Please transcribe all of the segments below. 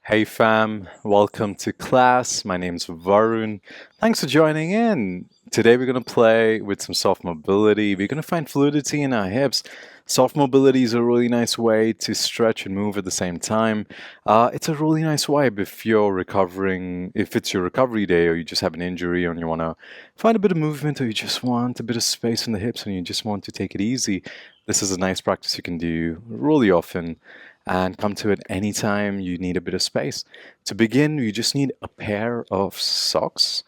Hey fam, welcome to class. My name's Varun. Thanks for joining in. Today we're going to play with some soft mobility. We're going to find fluidity in our hips. Soft mobility is a really nice way to stretch and move at the same time. It's a really nice vibe if you're recovering, if it's your recovery day or you just have an injury and you want to find a bit of movement or you just want a bit of space in the hips and you just want to take it easy. This is a nice practice you can do really often and come to it anytime you need a bit of space. To begin, you just need a pair of socks,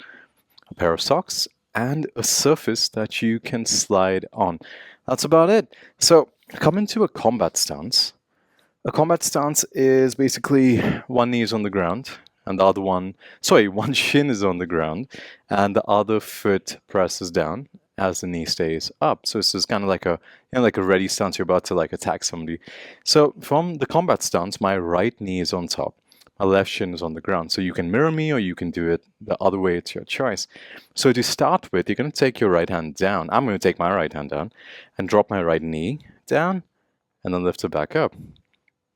and a surface that you can slide on. That's about it. So come into a combat stance. A combat stance is basically one knee is on the ground and the other one shin is on the ground and the other foot presses down as the knee stays up. So this is kind of like a ready stance. You're about to like attack somebody. So from the combat stance, my right knee is on top. My left shin is on the ground. So you can mirror me or you can do it the other way. It's your choice. So to start with, you're going to take your right hand down. I'm going to take my right hand down and drop my right knee down and then lift it back up.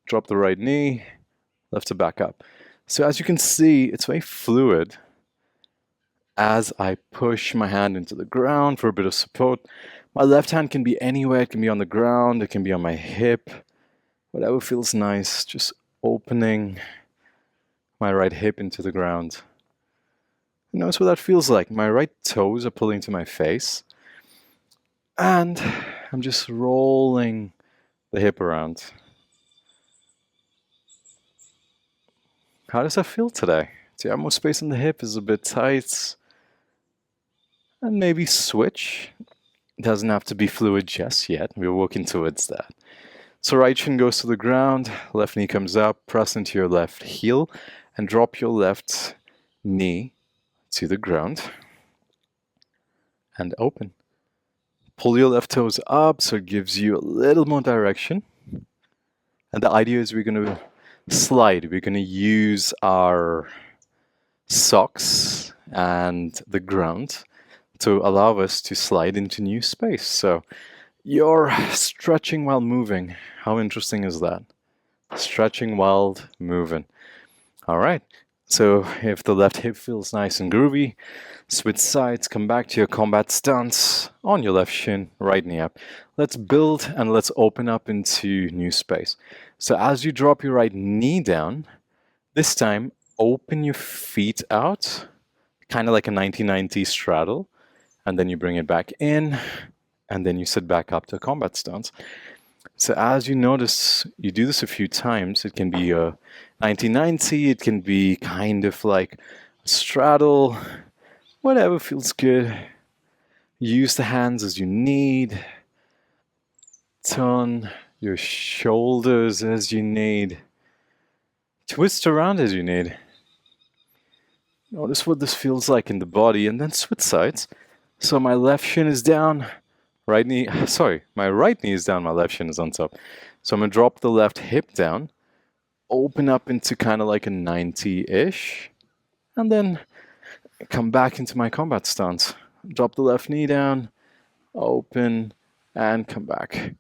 Drop the right knee, lift it back up. So as you can see, it's very fluid as I push my hand into the ground for a bit of support. My left hand can be anywhere. It can be on the ground. It can be on my hip. Whatever feels nice. Just opening my right hip into the ground. Notice what that feels like. My right toes are pulling to my face. And I'm just rolling the hip around. How does that feel today? Do you have more space in the hip? Is it a bit tight? And maybe switch. It doesn't have to be fluid just yet. We're working towards that. So right shin goes to the ground, left knee comes up, press into your left heel, and drop your left knee to the ground. And open. Pull your left toes up so it gives you a little more direction. And the idea is we're going to slide. We're going to use our socks and the ground to allow us to slide into new space. So you're stretching while moving. How interesting is that? Stretching while moving. All right. So if the left hip feels nice and groovy, switch sides, come back to your combat stance on your left shin, right knee up. Let's build and let's open up into new space. So as you drop your right knee down, this time open your feet out, kind of like a 1990 straddle, and then you bring it back in, and then you sit back up to a combat stance. So as you notice, you do this a few times. It can be a 1990, it can be kind of like a straddle, whatever feels good. Use the hands as you need. Turn your shoulders as you need. Twist around as you need. Notice what this feels like in the body, and then switch sides. So my left shin is down, my right knee is down, my left shin is on top. So I'm going to drop the left hip down, open up into kind of like a 90-ish, and then come back into my combat stance. Drop the left knee down, open, and come back.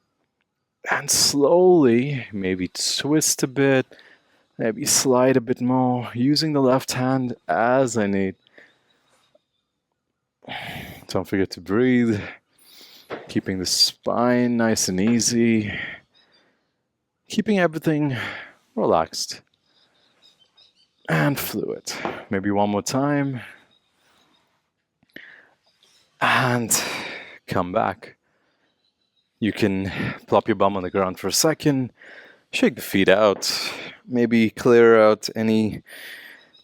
And slowly, maybe twist a bit, maybe slide a bit more, using the left hand as I need. Don't forget to breathe, keeping the spine nice and easy, keeping everything relaxed and fluid. Maybe one more time. And come back. You can plop your bum on the ground for a second, shake the feet out, maybe clear out any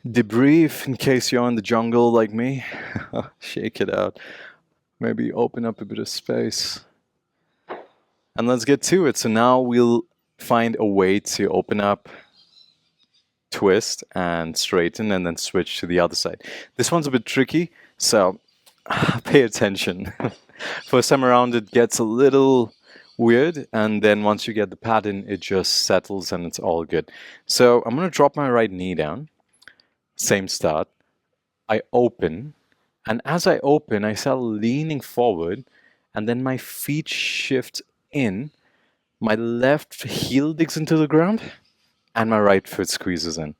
debris in case you're in the jungle like me. Shake it out. Maybe open up a bit of space. And let's get to it. So now we'll find a way to open up, twist, and straighten, and then switch to the other side. This one's a bit tricky, so pay attention. First time around, it gets a little weird, and then once you get the pattern, it just settles and it's all good. So I'm going to drop my right knee down. Same start. I open, and as I open, I start leaning forward, and then my feet shift in. My left heel digs into the ground, and my right foot squeezes in.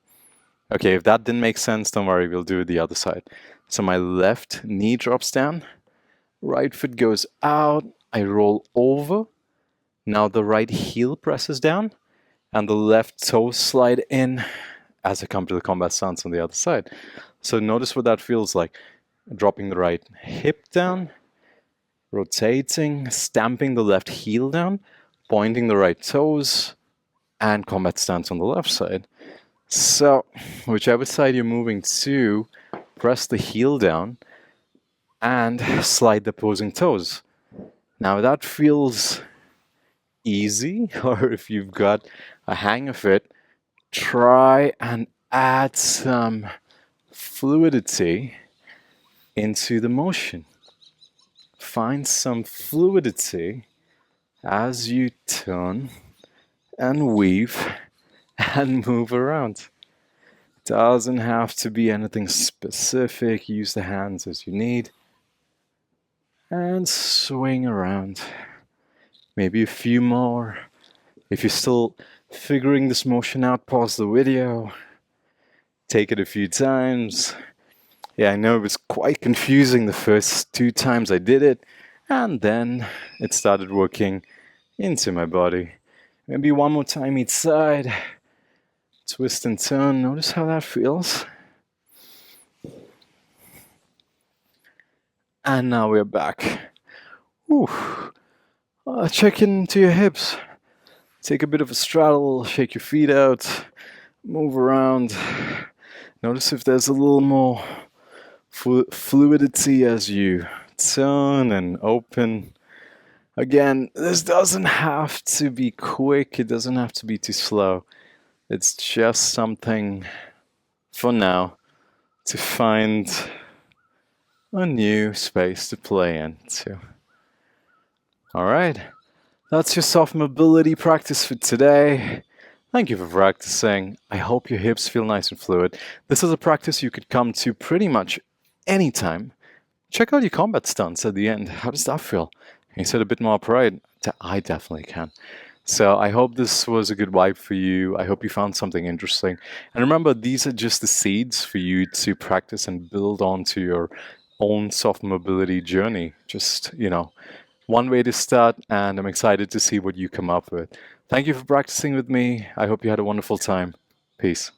Okay, if that didn't make sense, don't worry, we'll do it the other side. So my left knee drops down, right foot goes out, I roll over. Now the right heel presses down, and the left toes slide in as I come to the combat stance on the other side. So notice what that feels like. Dropping the right hip down, rotating, stamping the left heel down, pointing the right toes, and combat stance on the left side. So, whichever side you're moving to, press the heel down and slide the opposing toes. Now that feels easy, or if you've got a hang of it, try and add some fluidity into the motion. Find some fluidity as you turn and weave and move around. Doesn't have to be anything specific. Use the hands as you need. And swing around. Maybe a few more. If you're still figuring this motion out, pause the video. Take it a few times. Yeah, I know it was quite confusing the first 2 times I did it, and then it started working into my body. Maybe one more time each side. Twist and turn. Notice how that feels. And now we're back. Whew. Check into your hips. Take a bit of a straddle, shake your feet out, move around. Notice if there's a little more fluidity as you turn and open. Again, this doesn't have to be quick, it doesn't have to be too slow. It's just something for now to find a new space to play into. All right, that's your soft mobility practice for today. Thank you for practicing. I hope your hips feel nice and fluid. This is a practice you could come to pretty much anytime. Check out your combat stunts at the end. How does that feel? Can you set a bit more pride? I definitely can. So I hope this was a good vibe for you. I hope you found something interesting. And remember, these are just the seeds for you to practice and build onto your own soft mobility journey. Just, one way to start, and I'm excited to see what you come up with. Thank you for practicing with me. I hope you had a wonderful time. Peace.